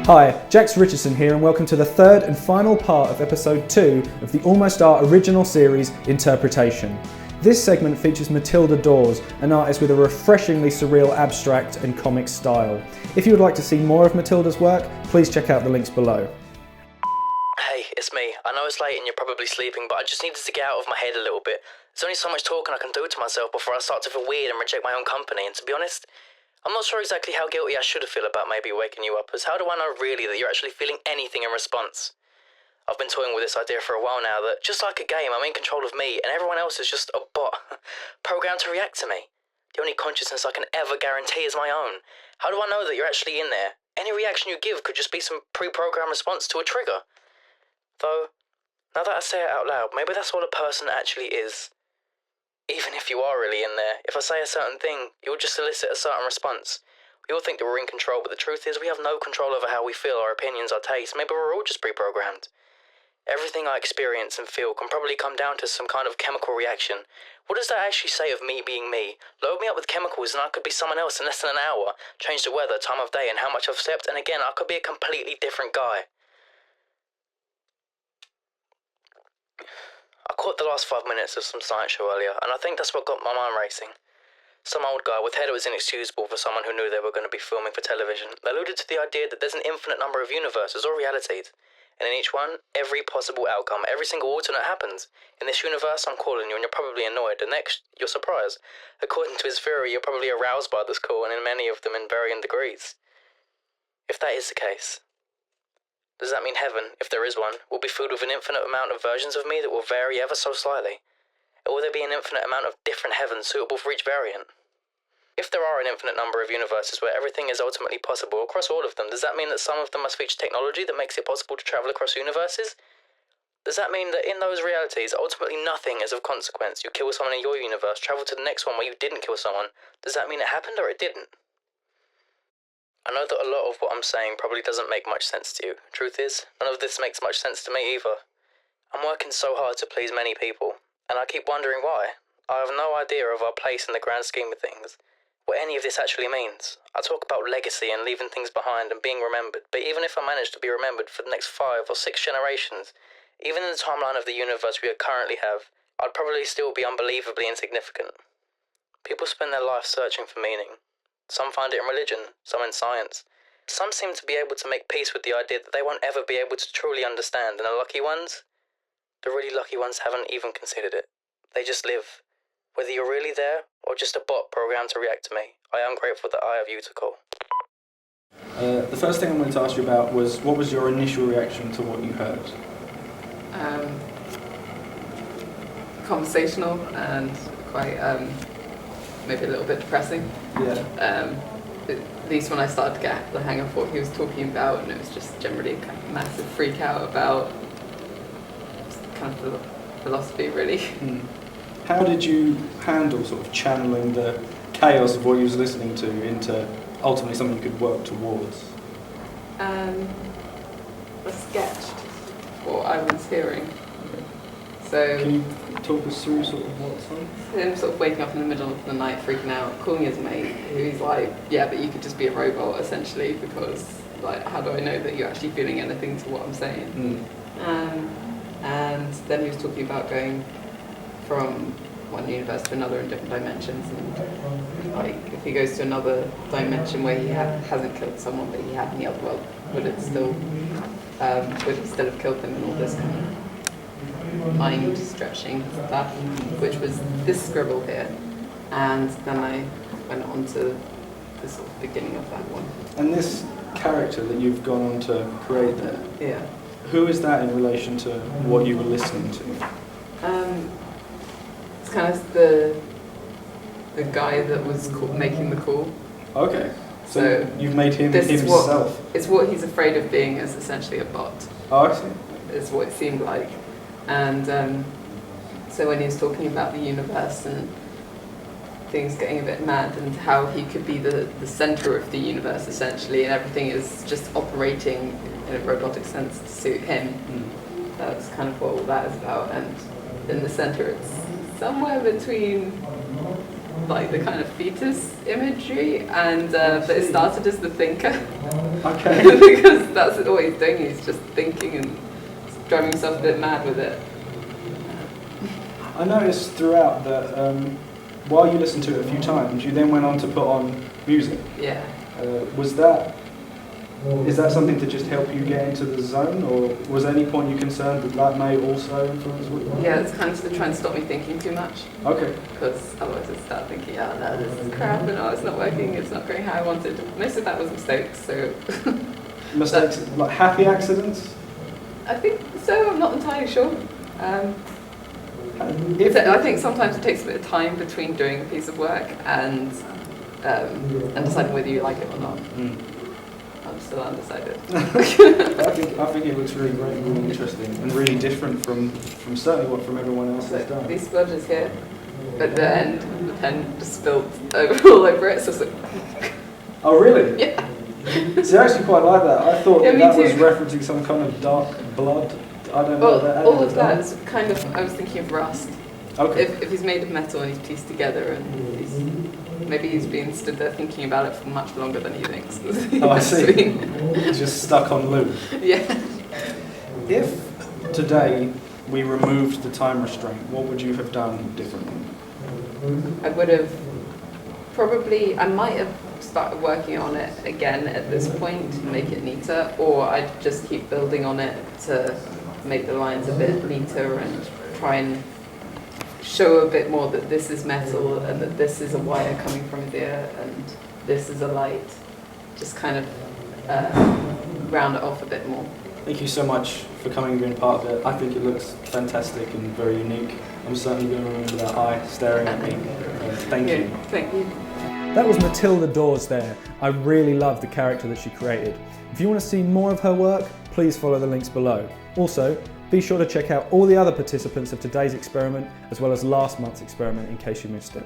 Hi, Jax Richardson here and welcome to the third and final part of episode 2 of the Almost Art original series, Interpretation. This segment features Matilda Dawes, an artist with a refreshingly surreal abstract and comic style. If you would like to see more of Matilda's work, please check out the links below. Hey, it's me. I know it's late and you're probably sleeping, but I just needed to get out of my head a little bit. There's only so much talking I can do to myself before I start to feel weird and reject my own company, and to be honest, I'm not sure exactly how guilty I should feel about maybe waking you up, as how do I know really that you're actually feeling anything in response? I've been toying with this idea for a while now that, just like a game, I'm in control of me and everyone else is just a bot, programmed to react to me. The only consciousness I can ever guarantee is my own. How do I know that you're actually in there? Any reaction you give could just be some pre-programmed response to a trigger. Though, now that I say it out loud, maybe that's all a person actually is. Even if you are really in there, if I say a certain thing, you'll just elicit a certain response. We all think that we're in control, but the truth is we have no control over how we feel, our opinions, our tastes. Maybe we're all just pre-programmed. Everything I experience and feel can probably come down to some kind of chemical reaction. What does that actually say of me being me? Load me up with chemicals and I could be someone else in less than an hour. Change the weather, time of day, and how much I've slept, and again, I could be a completely different guy. I caught the last 5 minutes of some science show earlier, and I think that's what got my mind racing. Some old guy with head it was inexcusable for someone who knew they were going to be filming for television alluded to the idea that there's an infinite number of universes or realities, and in each one, every possible outcome, every single alternate happens. In this universe, I'm calling you and you're probably annoyed, the next, you're surprised. According to his theory, you're probably aroused by this call, and in many of them in varying degrees. If that is the case, does that mean heaven, if there is one, will be filled with an infinite amount of versions of me that will vary ever so slightly? Or will there be an infinite amount of different heavens suitable for each variant? If there are an infinite number of universes where everything is ultimately possible across all of them, does that mean that some of them must feature technology that makes it possible to travel across universes? Does that mean that in those realities, ultimately nothing is of consequence? You kill someone in your universe, travel to the next one where you didn't kill someone. Does that mean it happened or it didn't? I know that a lot of what I'm saying probably doesn't make much sense to you. Truth is, none of this makes much sense to me either. I'm working so hard to please many people, and I keep wondering why. I have no idea of our place in the grand scheme of things, what any of this actually means. I talk about legacy and leaving things behind and being remembered, but even if I manage to be remembered for the next 5 or 6 generations, even in the timeline of the universe we currently have, I'd probably still be unbelievably insignificant. People spend their life searching for meaning. Some find it in religion, some in science. Some seem to be able to make peace with the idea that they won't ever be able to truly understand, and the really lucky ones haven't even considered it. They just live. Whether you're really there, or just a bot programmed to react to me, I am grateful that I have you to call. The first thing I wanted to ask you about was, what was your initial reaction to what you heard? Conversational and quite maybe a little bit depressing. Yeah. At least when I started to get the hang of what he was talking about, and it was just generally a kind of massive freak out about kind of philosophy, really. How did you handle sort of channeling the chaos of what you was listening to into ultimately something you could work towards? I sketched what I was hearing. So can you talk us through sort of what's on? Him sort of waking up in the middle of the night, freaking out, calling his mate, who's like, yeah, but you could just be a robot, essentially, because, like, how do I know that you're actually feeling anything to what I'm saying? And then he was talking about going from one universe to another in different dimensions, and, like, if he goes to another dimension where he hasn't killed someone, but he had in the other world, would he still have killed them, and all this kind of mind stretching stuff, which was this scribble here, and then I went on to the sort of beginning of that one. And this character that you've gone on to create there, yeah, who is that in relation to what you were listening to? It's kind of the guy that was making the call. Okay, so you've made him this himself. It's what he's afraid of being, as essentially a bot. Oh, I see. Is what it seemed like. And so when he was talking about the universe and things getting a bit mad, and how he could be the centre of the universe, essentially, and everything is just operating in a robotic sense to suit him, that's kind of what all that is about. And in the centre, it's somewhere between like the kind of fetus imagery, and but it started as the thinker. Okay. Because that's what he's doing. He's just thinking and driving himself a bit mad with it. I noticed throughout that while you listened to it a few times, you then went on to put on music. Yeah. Is that something to just help you get into the zone, or was there any point you concerned that may also influence what you want? Yeah, it's kind of to try and stop me thinking too much. Okay. Because otherwise I'd start thinking, oh no, this is crap, and oh, it's not working, it's not going how I wanted. Most of that was mistakes, so... Mistakes, like happy accidents? I think so, I'm not entirely sure. I think sometimes it takes a bit of time between doing a piece of work and deciding whether you like it or not. I'm still undecided. I think it looks really great and really interesting and really different from certainly what from everyone else has done. These splodges here, at the end, the pen just spilled all over it, so it's like... Oh really? Yeah. See, I actually quite like that. I thought Yeah, that me was too. referencing some kind of dark blood. I don't know. Well, all of that is kind of, I was thinking of rust. Okay. If he's made of metal and he's pieced together and maybe he's been stood there thinking about it for much longer than he thinks. Oh, I see. It's just stuck on loop. Yeah. If today we removed the time restraint, what would you have done differently? I would have probably, I might have started working on it again at this point to make it neater, or I'd just keep building on it to make the lines a bit neater and try and show a bit more that this is metal and that this is a wire coming from his ear and this is a light. Just kind of round it off a bit more. Thank you so much for coming and being part of it. I think it looks fantastic and very unique. I'm certainly going to remember that eye staring at me. Thank you. Thank you. That was Matilda Dawes there. I really loved the character that she created. If you want to see more of her work, please follow the links below. Also, be sure to check out all the other participants of today's experiment as well as last month's experiment in case you missed it.